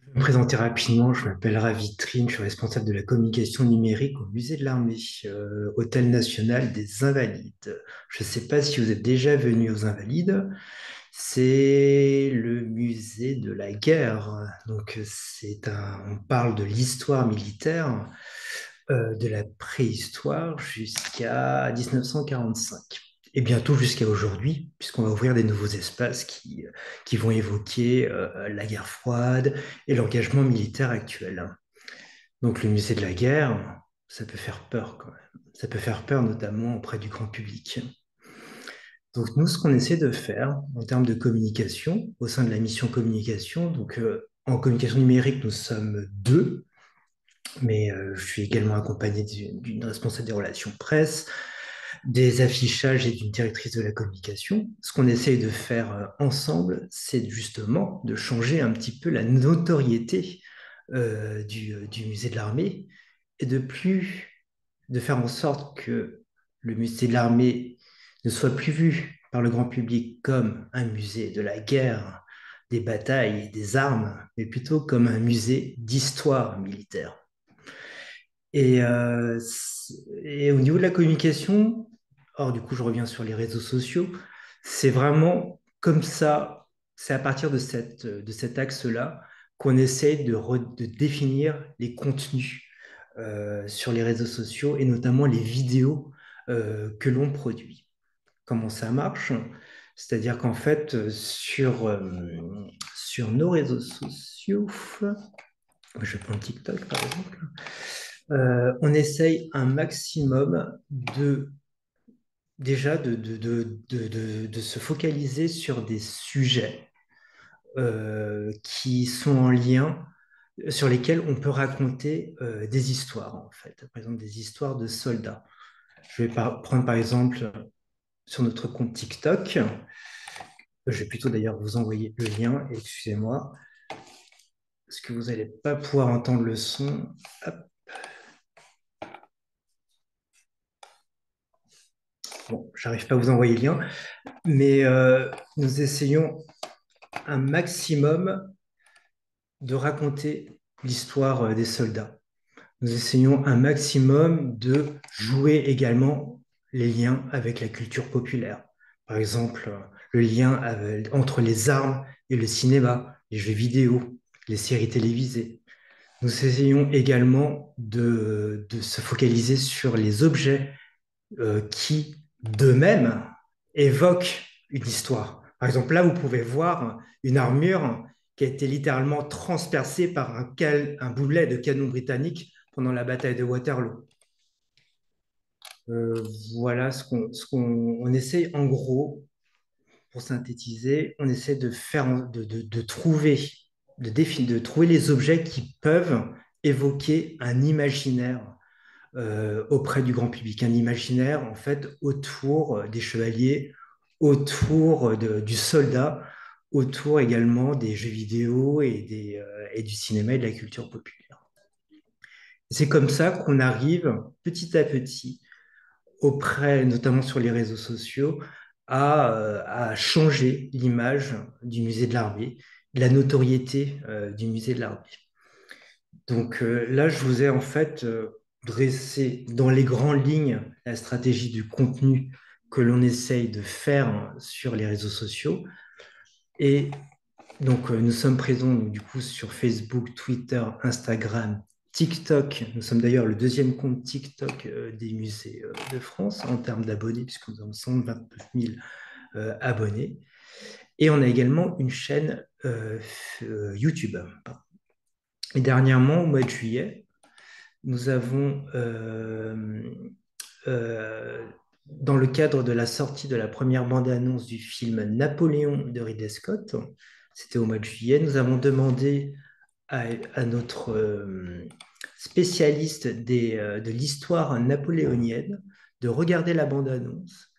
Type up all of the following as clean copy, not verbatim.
Je vais me présenter rapidement, je m'appelle Ravi Trine, je suis responsable de la communication numérique au Musée de l'Armée, Hôtel National des Invalides. Je ne sais pas si vous êtes déjà venu aux Invalides, c'est le musée de la guerre. Donc on parle de l'histoire militaire, de la préhistoire jusqu'à 1945. Et bientôt jusqu'à aujourd'hui, puisqu'on va ouvrir des nouveaux espaces qui vont évoquer la guerre froide et l'engagement militaire actuel. Donc le musée de la guerre, ça peut faire peur quand même. Ça peut faire peur notamment auprès du grand public. Donc nous, ce qu'on essaie de faire en termes de communication, au sein de la mission communication, donc en communication numérique, nous sommes deux, mais je suis également accompagné d'une responsable des relations presse, des affichages et d'une directrice de la communication. Ce qu'on essaye de faire ensemble, c'est justement de changer un petit peu la notoriété du musée de l'armée et de faire en sorte que le musée de l'armée ne soit plus vu par le grand public comme un musée de la guerre, des batailles et des armes, mais plutôt comme un musée d'histoire militaire. Et au niveau de la communication, or du coup je reviens sur les réseaux sociaux, c'est vraiment comme ça, c'est à partir de cet axe-là qu'on essaie de définir les contenus sur les réseaux sociaux et notamment les vidéos que l'on produit. Comment ça marche? C'est-à-dire qu'en fait, sur nos réseaux sociaux, je vais prendre TikTok par exemple, on essaye un maximum déjà de se focaliser sur des sujets qui sont en lien, sur lesquels on peut raconter des histoires, en fait. Par exemple, des histoires de soldats. Je vais prendre par exemple sur notre compte TikTok. Je vais plutôt d'ailleurs vous envoyer le lien, excusez-moi, parce que vous n'allez pas pouvoir entendre le son. Hop. Bon, j'arrive pas à vous envoyer le lien, mais nous essayons un maximum de raconter l'histoire des soldats. Nous essayons un maximum de jouer également les liens avec la culture populaire. Par exemple, le lien entre les armes et le cinéma, les jeux vidéo, les séries télévisées. Nous essayons également de se focaliser sur les objets qui, d'eux-mêmes, évoquent une histoire. Par exemple, là, vous pouvez voir une armure qui a été littéralement transpercée par un boulet de canon britannique pendant la bataille de Waterloo. Euh, voilà on essaye en gros, pour synthétiser, on essaie de faire, de trouver, de trouver les objets qui peuvent évoquer un imaginaire auprès du grand public, un imaginaire en fait autour des chevaliers, autour du soldat, autour également des jeux vidéo et du cinéma et de la culture populaire. C'est comme ça qu'on arrive petit à petit auprès, notamment sur les réseaux sociaux, à changer l'image du musée de l'armée, la notoriété du musée de l'armée. Donc là, je vous ai en fait dressé dans les grandes lignes la stratégie du contenu que l'on essaye de faire sur les réseaux sociaux. Et donc nous sommes présents donc, du coup sur Facebook, Twitter, Instagram, TikTok. Nous sommes d'ailleurs le deuxième compte TikTok des musées de France en termes d'abonnés, puisque nous avons 129 000 abonnés. Et on a également une chaîne YouTube. Et dernièrement, au mois de juillet, nous avons, dans le cadre de la sortie de la première bande-annonce du film Napoléon de Ridley Scott, c'était au mois de juillet, nous avons demandé à notre spécialiste de l'histoire napoléonienne de regarder la bande-annonce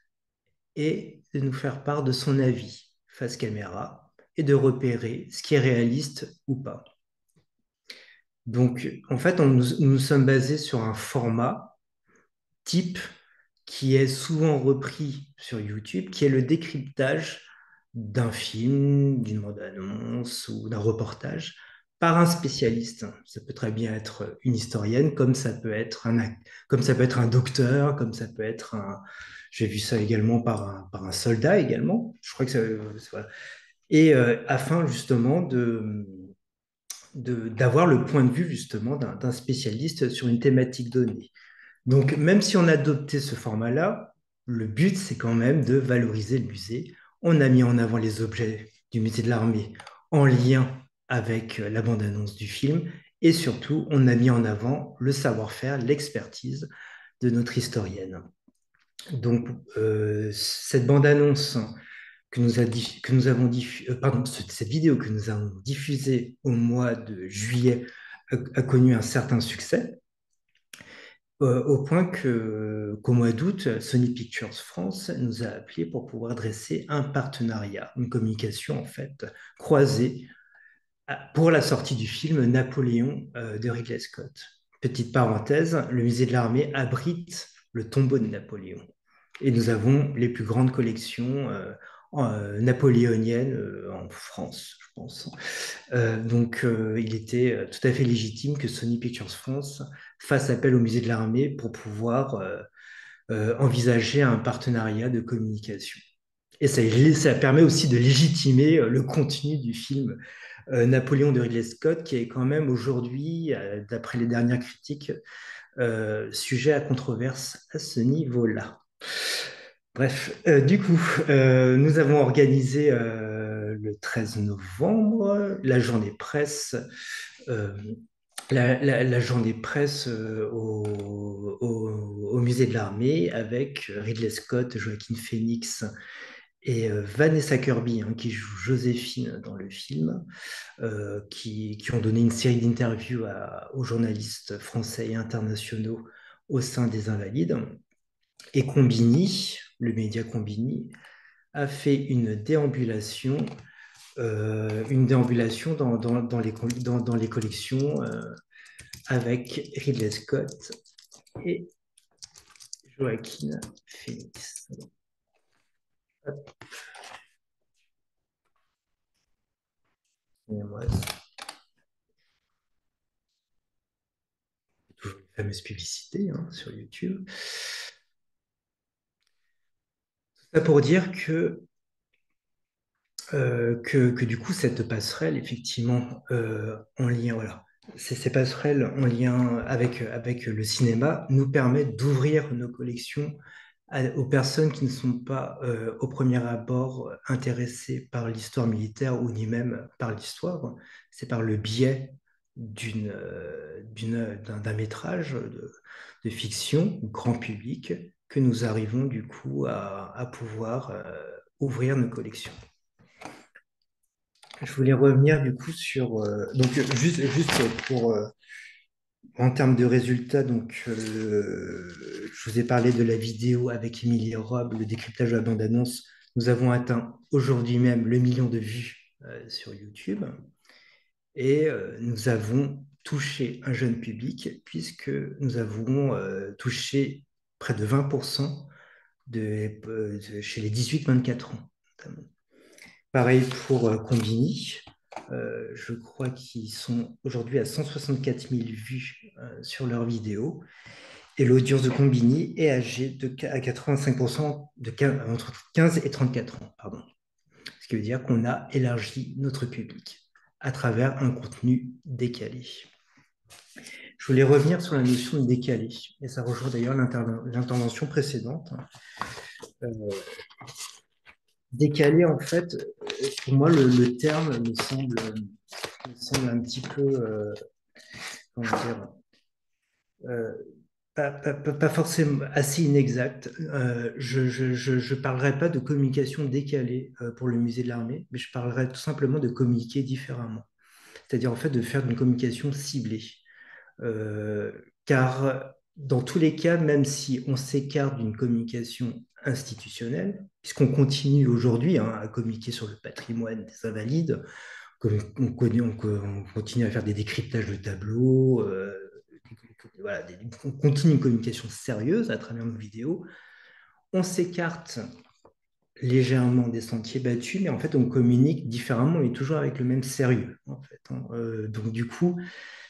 et de nous faire part de son avis face caméra et de repérer ce qui est réaliste ou pas. Donc, en fait, nous nous sommes basés sur un format type qui est souvent repris sur YouTube, qui est le décryptage d'un film, d'une bande-annonce ou d'un reportage par un spécialiste. Ça peut très bien être une historienne, comme ça peut être un docteur, comme ça peut être un. J'ai vu ça également par un soldat également. Je crois que ça. Voilà. Et afin justement d'avoir le point de vue justement d'un spécialiste sur une thématique donnée. Donc, même si on a adopté ce format-là, le but, c'est quand même de valoriser le musée. On a mis en avant les objets du musée de l'Armée en lien avec la bande-annonce du film. Et surtout, on a mis en avant le savoir-faire, l'expertise de notre historienne. Donc, cette bande-annonce que nous avons pardon, cette vidéo que nous avons diffusée au mois de juillet a connu un certain succès. Au point qu'au mois d'août, Sony Pictures France nous a appelés pour pouvoir dresser un partenariat, une communication en fait croisée pour la sortie du film Napoléon de Ridley Scott. Petite parenthèse, le musée de l'Armée abrite le tombeau de Napoléon. Et nous avons les plus grandes collections napoléoniennes en France, je pense. Donc, il était tout à fait légitime que Sony Pictures France fasse appel au musée de l'Armée pour pouvoir envisager un partenariat de communication. Et ça permet aussi de légitimer le contenu du film Napoléon de Ridley Scott, qui est quand même aujourd'hui, d'après les dernières critiques, sujet à controverse à ce niveau-là. Bref, du coup, nous avons organisé le 13 novembre la journée presse, euh, la journée presse au musée de l'Armée avec Ridley Scott, Joaquin Phoenix et Vanessa Kirby, hein, qui joue Joséphine dans le film, qui ont donné une série d'interviews aux journalistes français et internationaux au sein des Invalides. Et Combini, le média Combini, a fait une déambulation dans les collections avec Ridley Scott et Joaquin Phoenix. Toujours une fameuse publicité hein, sur YouTube. Ça pour dire que du coup, cette passerelle, effectivement, en lien, voilà, ces passerelles en lien avec le cinéma nous permettent d'ouvrir nos collections aux personnes qui ne sont pas au premier abord intéressées par l'histoire militaire ou ni même par l'histoire. C'est par le biais d'un métrage de fiction grand public que nous arrivons du coup à pouvoir ouvrir nos collections. Je voulais revenir du coup sur donc juste pour en termes de résultats donc je vous ai parlé de la vidéo avec Émilie Robe, le décryptage de la bande-annonce. Nous avons atteint aujourd'hui même le million de vues sur YouTube et nous avons touché un jeune public puisque nous avons touché près de 20% chez les 18-24 ans notamment. Pareil pour Combini. Je crois qu'ils sont aujourd'hui à 164 000 vues sur leurs vidéos. Et l'audience de Combini est âgée à 85% entre 15 et 34 ans. Pardon. Ce qui veut dire qu'on a élargi notre public à travers un contenu décalé. Je voulais revenir sur la notion de décalé. Et ça rejoint d'ailleurs l'intervention précédente. Euh, Décalé, en fait, pour moi, le terme me semble un petit peu, comment dire, euh, pas forcément assez inexact. Je parlerai pas de communication décalée pour le musée de l'Armée, mais je parlerai tout simplement de communiquer différemment. C'est-à-dire en fait de faire une communication ciblée. Euh, Car dans tous les cas, même si on s'écarte d'une communication institutionnelle, puisqu'on continue aujourd'hui hein, à communiquer sur le patrimoine des Invalides, on continue à faire des décryptages de tableaux, voilà, on continue une communication sérieuse à travers nos vidéos, on s'écarte légèrement des sentiers battus, mais en fait, on communique différemment, mais toujours avec le même sérieux, en fait, hein. Donc, du coup,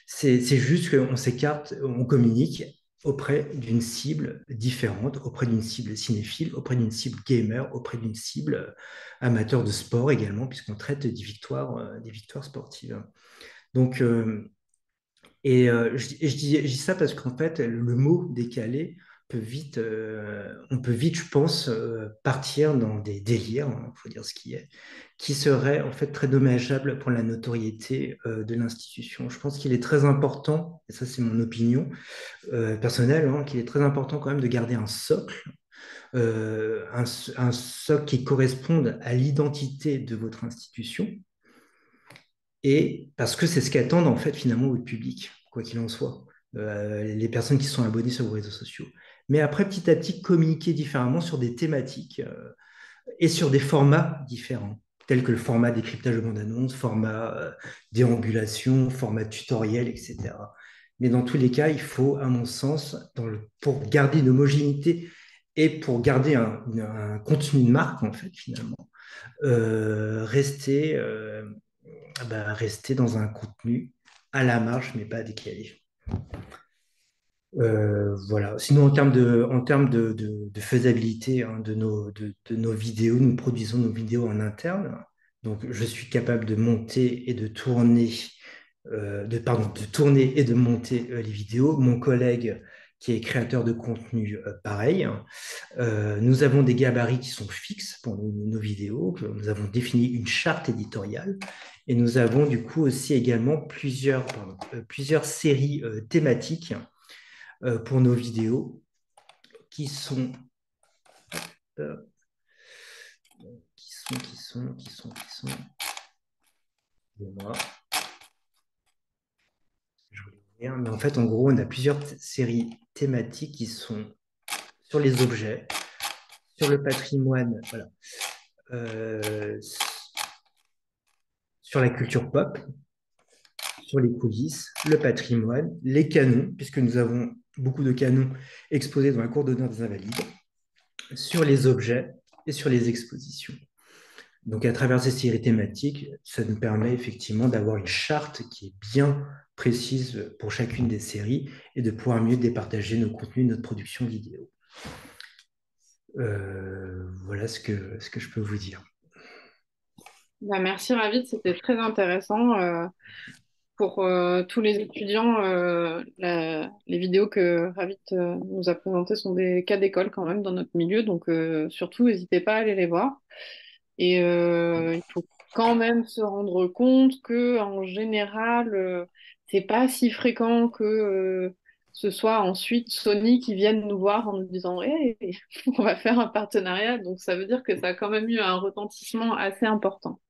c'est juste qu'on s'écarte, on communique auprès d'une cible différente, auprès d'une cible cinéphile, auprès d'une cible gamer, auprès d'une cible amateur de sport également, puisqu'on traite des victoires sportives. Donc, je dis ça parce qu'en fait, le mot décalé on peut vite, je pense, partir dans des délires, il faut dire ce qui est, qui seraient en fait très dommageables pour la notoriété de l'institution. Je pense qu'il est très important, et ça c'est mon opinion personnelle, hein, qu'il est très important quand même de garder un socle, un socle qui corresponde à l'identité de votre institution, et parce que c'est ce qu'attendent en fait finalement votre public, quoi qu'il en soit, les personnes qui sont abonnées sur vos réseaux sociaux. Mais après, petit à petit, communiquer différemment sur des thématiques et sur des formats différents, tels que le format décryptage de bande-annonce, format déambulation, format tutoriel, etc. Mais dans tous les cas, il faut, à mon sens, pour garder une homogénéité et pour garder un contenu de marque, en fait, finalement, rester dans un contenu à la marge, mais pas décalé. Voilà. Sinon, en termes de faisabilité hein, de nos vidéos, nous produisons nos vidéos en interne. Donc, je suis capable de monter et de tourner, de tourner et de monter les vidéos. Mon collègue, qui est créateur de contenu, pareil. Nous avons des gabarits qui sont fixes pour nos vidéos. Nous avons défini une charte éditoriale et nous avons du coup aussi également plusieurs séries thématiques pour nos vidéos qui sont, euh, excusez-moi, je voulais dire, mais en fait, en gros, on a plusieurs séries thématiques qui sont sur les objets, sur le patrimoine, voilà, euh, sur la culture pop, sur les coulisses, le patrimoine, les canons, puisque nous avons beaucoup de canons exposés dans la cour d'honneur des Invalides, sur les objets et sur les expositions. Donc, à travers ces séries thématiques, ça nous permet effectivement d'avoir une charte qui est bien précise pour chacune des séries et de pouvoir mieux départager nos contenus, notre production vidéo. Voilà ce que je peux vous dire. Bah, merci Ravid, c'était très intéressant. Pour tous les étudiants, les vidéos que Ravit nous a présentées sont des cas d'école quand même dans notre milieu, donc surtout n'hésitez pas à aller les voir. Et il faut quand même se rendre compte que en général, c'est pas si fréquent que ce soit ensuite Sony qui vienne nous voir en nous disant hey, on va faire un partenariat. Donc ça veut dire que ça a quand même eu un retentissement assez important.